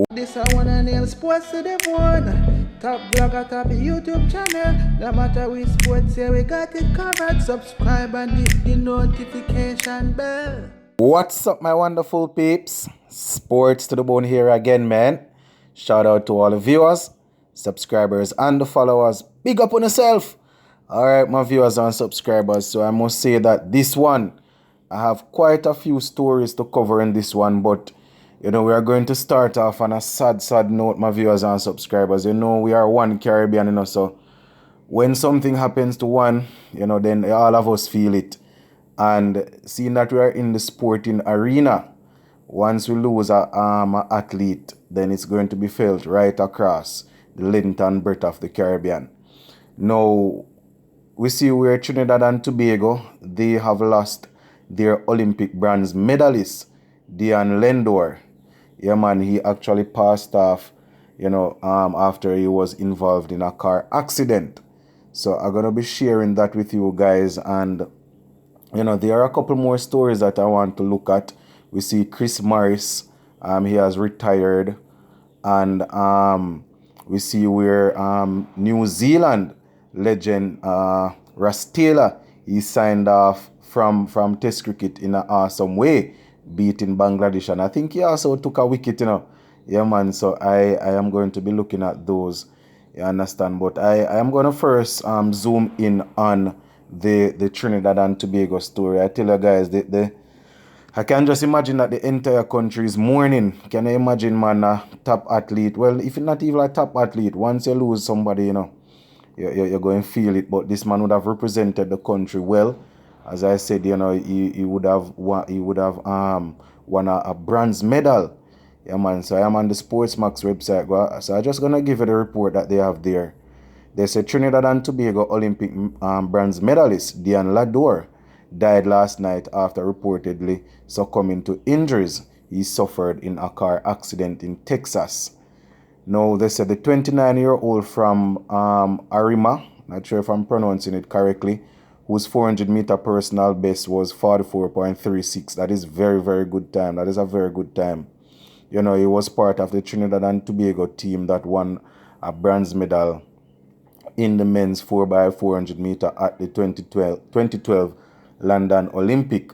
This I wanna nail sports to the bone. Top blogger, top YouTube channel. No matter which sports, yeah, we got it covered. Subscribe and hit the notification bell. What's up, my wonderful peeps? Sports to the bone here again, man. Shout out to all the viewers, subscribers, and the followers. Big up on yourself. All right, my viewers and subscribers. So I must say that this one, I have quite a few stories to cover in this one, but we are going to start off on a sad note, my viewers and subscribers. We are one Caribbean, so when something happens to one, then all of us feel it. And seeing that we are in the sporting arena, once we lose an athlete, then it's going to be felt right across the length and breadth of the Caribbean. Now, we see where Trinidad and Tobago, they have lost their Olympic bronze medalist, Dion Lendor. Yeah, man, he actually passed off, after he was involved in a car accident. So I'm going to be sharing that with you guys. And, there are a couple more stories that I want to look at. We see Chris Morris, he has retired. And we see where New Zealand legend Ras Taylor, he signed off from Test cricket in an awesome way, beating Bangladesh. And I think he also took a wicket, Yeah, man. So I am going to be looking at those. You understand? But I am going to first zoom in on the Trinidad and Tobago story. I tell you guys, I can just imagine that the entire country is mourning. Can you imagine, man, a top athlete? Well, if you're not even a top athlete, once you lose somebody, you're going to feel it. But this man would have represented the country well. As I said, he would have won a bronze medal. Yeah, man. So I am on the Sportsmax website. So I'm just going to give you the report that they have there. They say Trinidad and Tobago Olympic bronze medalist Dion Lador died last night after reportedly succumbing to injuries he suffered in a car accident in Texas. Now, they said the 29-year-old from Arima, not sure if I'm pronouncing it correctly, whose 400-meter personal best was 44.36. That is very, very good time. That is a very good time. He was part of the Trinidad and Tobago team that won a bronze medal in the men's 4x400 meter at the 2012 London Olympic.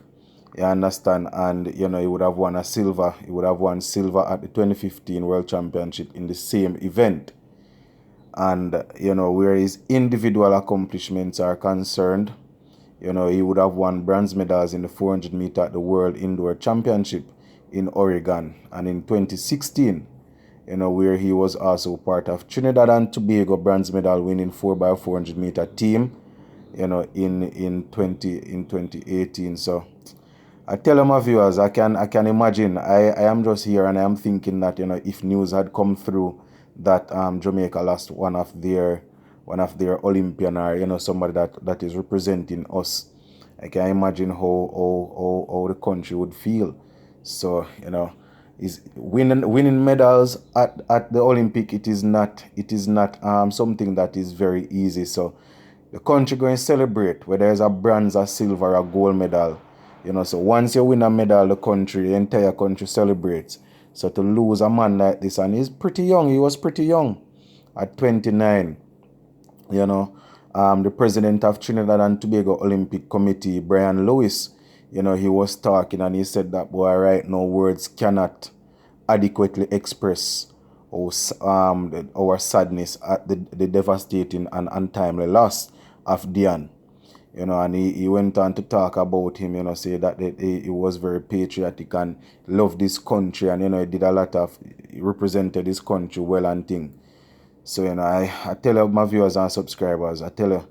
You understand? And, he would have won silver. He would have won silver at the 2015 World Championship in the same event. And, where his individual accomplishments are concerned, he would have won bronze medals in the 400 meter at the World Indoor Championship in Oregon. And in 2016, where he was also part of Trinidad and Tobago bronze medal winning 4x400 meter team, in 2018. So I tell my viewers, I can imagine. I am just here and I am thinking that if news had come through that Jamaica lost one of their Olympian or somebody that is representing us, I can imagine how the country would feel. So is winning medals at the Olympic. It is not something that is very easy. So the country going to celebrate whether it's a bronze, a silver, a gold medal. So once you win a medal, the entire country celebrates. So to lose a man like this, and he's pretty young. He was pretty young at 29. The president of Trinidad and Tobago Olympic Committee, Brian Lewis, he was talking and he said that, boy, right now words cannot adequately express our sadness at the devastating and untimely loss of Dion. And he went on to talk about him, say that he was very patriotic and loved this country, and, he represented his country well and thing. So, I tell you, my viewers and subscribers, I tell you.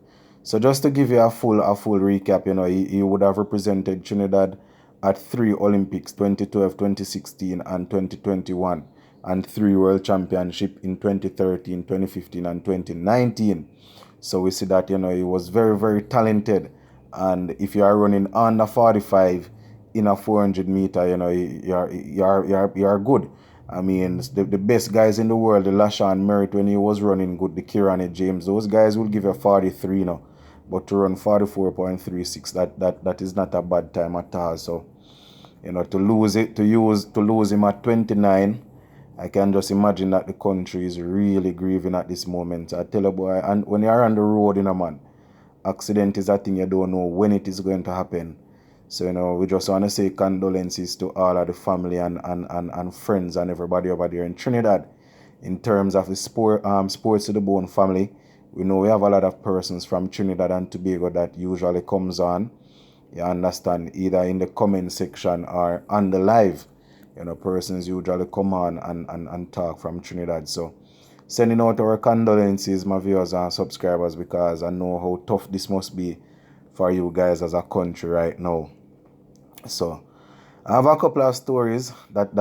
So just to give you a full recap, he would have represented Trinidad at 3 Olympics, 2012, 2016, and 2021, and 3 World Championship in 2013, 2015, and 2019. So we see that, he was very, very talented. And if you are running under 45 in a 400 meter, you're good. I mean, the best guys in the world, the Lashawn Merritt, when he was running good, the Kirani James, those guys will give you 43 now. But to run 44.36, that is not a bad time at all. So, to lose him at 29, I can just imagine that the country is really grieving at this moment. I tell you, boy, and when you're on the road, man, accident is a thing you don't know when it is going to happen. So, we just want to say condolences to all of the family and friends and everybody over there in Trinidad. In terms of the Sports to the Bone family, we know we have a lot of persons from Trinidad and Tobago that usually comes on. You understand, either in the comment section or on the live. Persons usually come on and talk from Trinidad. So, sending out our condolences, my viewers and subscribers, because I know how tough this must be for you guys as a country right now. So, I have a couple of stories that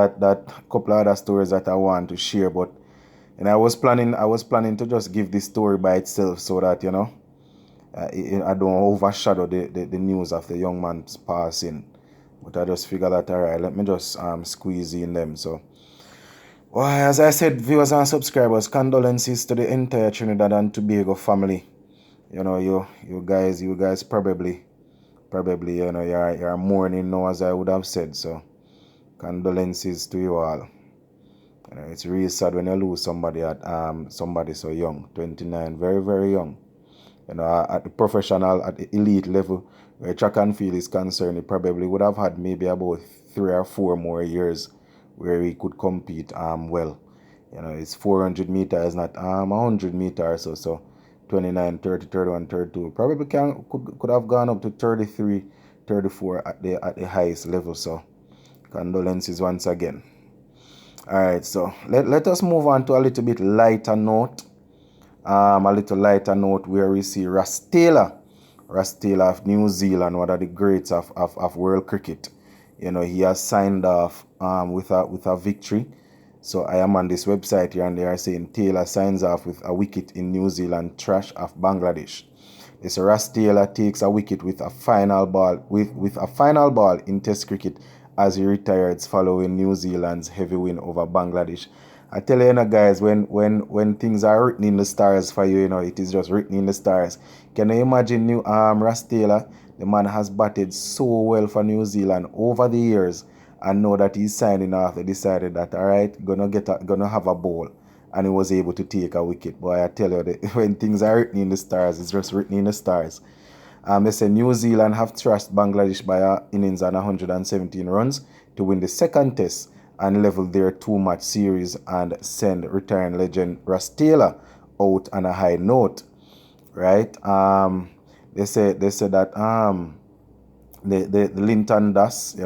couple of other stories that I want to share, but I was planning to just give this story by itself so that I don't overshadow the news of the young man's passing. But I just figured that, alright, let me just squeeze in them. So, well, as I said, viewers and subscribers, condolences to the entire Trinidad and Tobago family. You guys probably you're mourning now, as I would have said. So, condolences to you all. It's really sad when you lose somebody so young, 29, very, very young. At the professional, at the elite level, where track and field is concerned, he probably would have had maybe about 3 or 4 more years where he could compete well. It's 400 meters, not 100 meters or so. 29, 30, 31, 32. Probably could have gone up to 33, 34 at the highest level. So, condolences once again. Alright, so let us move on to a little bit lighter note. Where we see Ross Taylor of New Zealand, one of the greats of world cricket. He has signed off with a victory. So I am on this website here and they are saying Taylor signs off with a wicket in New Zealand trash of Bangladesh. This Ross Taylor takes a wicket with a final ball in Test cricket as he retires following New Zealand's heavy win over Bangladesh. I tell you, guys, when things are written in the stars for you, it is just written in the stars. Can you imagine Ross Taylor? The man has batted so well for New Zealand over the years, and know that he's signing off. They decided that, all right, gonna have a ball, and he was able to take a wicket. Boy, I tell you, when things are written in the stars, it's just written in the stars. They say New Zealand have thrashed Bangladesh by an innings and 117 runs to win the second test and level their 2-match series and send retiring legend Ross Taylor out on a high note. Right? They say that the Linton Das,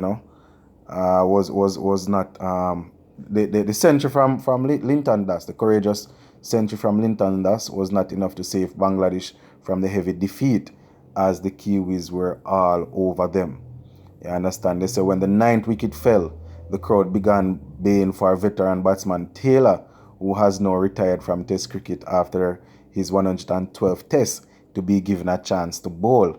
was not the century from Linton Das, the courageous century from Linton Das was not enough to save Bangladesh from the heavy defeat, as the Kiwis were all over them. You understand? They say when the 9th wicket fell, the crowd began baying for veteran batsman Taylor, who has now retired from Test cricket after his 112th Test, to be given a chance to bowl.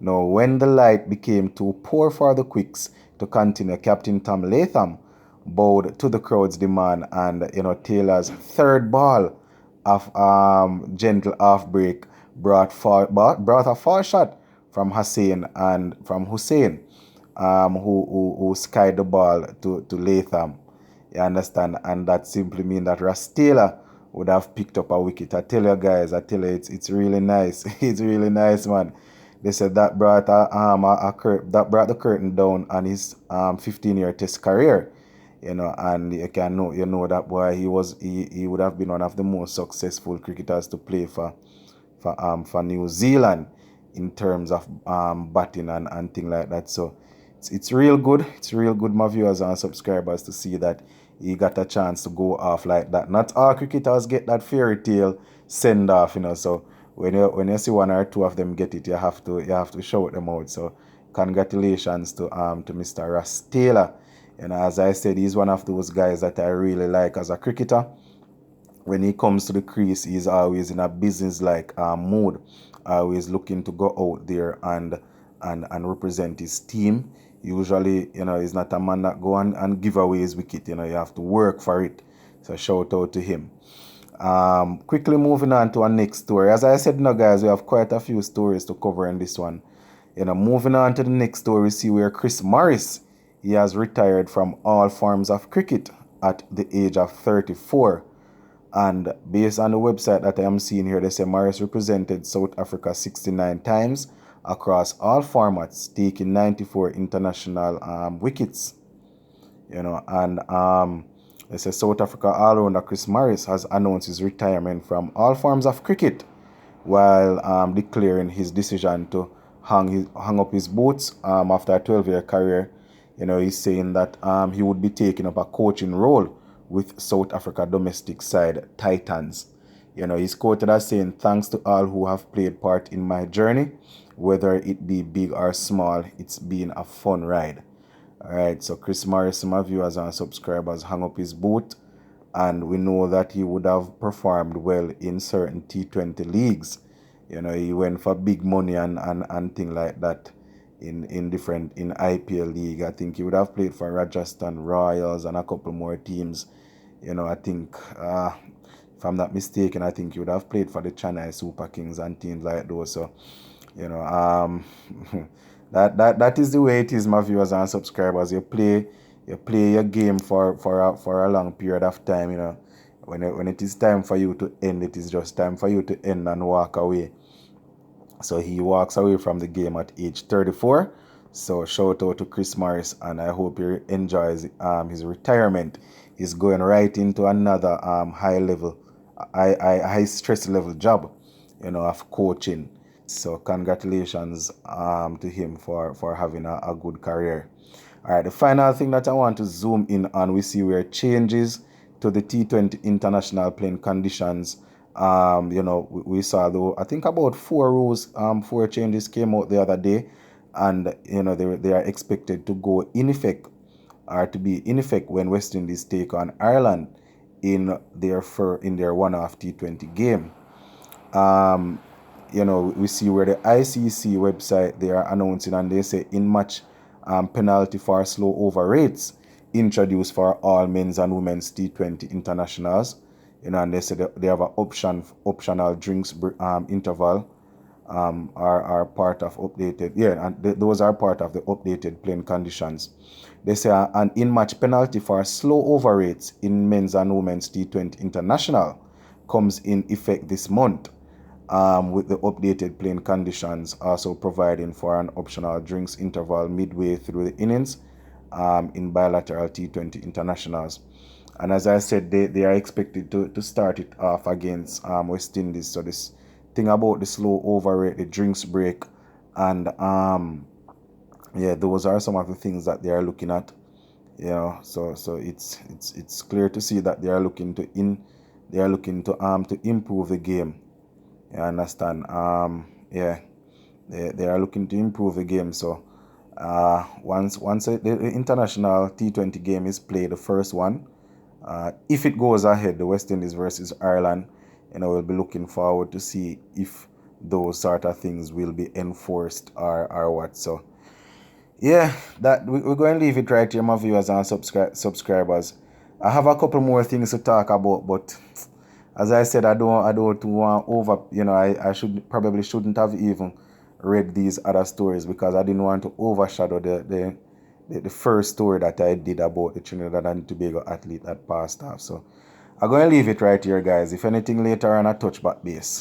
Now, when the light became too poor for the Quicks to continue, Captain Tom Latham bowed to the crowd's demand, and Taylor's third ball of gentle off break brought a foul shot from Hussein, who skied the ball to Latham. You understand? And that simply means that Ross Taylor would have picked up a wicket. I tell you guys, it's really nice. It's really nice, man. They said that brought the curtain down on his 15-year Test career. And you know that boy, he would have been one of the most successful cricketers to play for New Zealand in terms of batting and things like that. So it's real good. It's real good, my viewers and subscribers, to see that he got a chance to go off like that. Not all cricketers get that fairy tale send off, So when you see one or two of them get it, you have to shout them out. So congratulations to Mr. Ross Taylor. As I said, he's one of those guys that I really like as a cricketer. When he comes to the crease, he's always in a business-like mood, always looking to go out there and represent his team. Usually, he's not a man that go and give away his wicket. You have to work for it. So shout out to him. Quickly moving on to our next story. As I said, guys, we have quite a few stories to cover in this one. Moving on to the next story, we see where Chris Morris, he has retired from all forms of cricket at the age of 34. And based on the website that I am seeing here, they say Morris represented South Africa 69 times across all formats, taking 94 international wickets. And they say South Africa all-rounder Chris Morris has announced his retirement from all forms of cricket, while declaring his decision to hang up his boots after a 12-year career. He's saying that he would be taking up a coaching role with South Africa domestic side Titans. He's quoted as saying, "Thanks to all who have played part in my journey, whether it be big or small, it's been a fun ride." All right, so Chris Morris, my viewers and subscribers, hung up his boot, and we know that he would have performed well in certain T20 leagues. He went for big money and things like that in IPL league. I think he would have played for Rajasthan Royals and a couple more teams. I think, if I'm not mistaken, I think he would have played for the Chennai Super Kings and teams like those. So, that is the way it is, my viewers and subscribers. You play your game for a long period of time. When it is time for you to end, it is just time for you to end and walk away. So he walks away from the game at age 34. So shout out to Chris Morris, and I hope he enjoys his retirement. He's going right into another high stress level job, of coaching. So congratulations to him for having a good career. All right, the final thing that I want to zoom in on, we see where changes to the T20 international playing conditions. We saw, though, I think about 4 changes came out the other day, and they are expected to go in effect, or to be in effect, when West Indies take on Ireland in their one-off T20 game. We see where the ICC website, they are announcing, and they say in-match penalty for slow over rates introduced for all men's and women's T20 internationals. And they say they have an optional drinks interval are part of updated. Yeah, and those are part of the updated playing conditions. They say an in-match penalty for slow over rates in men's and women's T20 international comes in effect this month, with the updated playing conditions also providing for an optional drinks interval midway through the innings in bilateral T20 internationals. And as I said, they are expected to start it off against West Indies. So this thing about the slow over rate, the drinks break, and those are some of the things that they are looking at. So it's clear to see that they are looking to improve the game. You understand? They are looking to improve the game. So once the international T20 game is played, the first one, if it goes ahead, the West Indies versus Ireland, we'll be looking forward to see if those sort of things will be enforced or what. So that we're going to leave it right here, my viewers and subscribers. I have a couple more things to talk about, but as I said, I don't want over. I shouldn't have even read these other stories, because I didn't want to overshadow the first story that I did about the Trinidad and Tobago athlete that passed off. So I'm going to leave it right here, guys. If anything later on, I touch back base.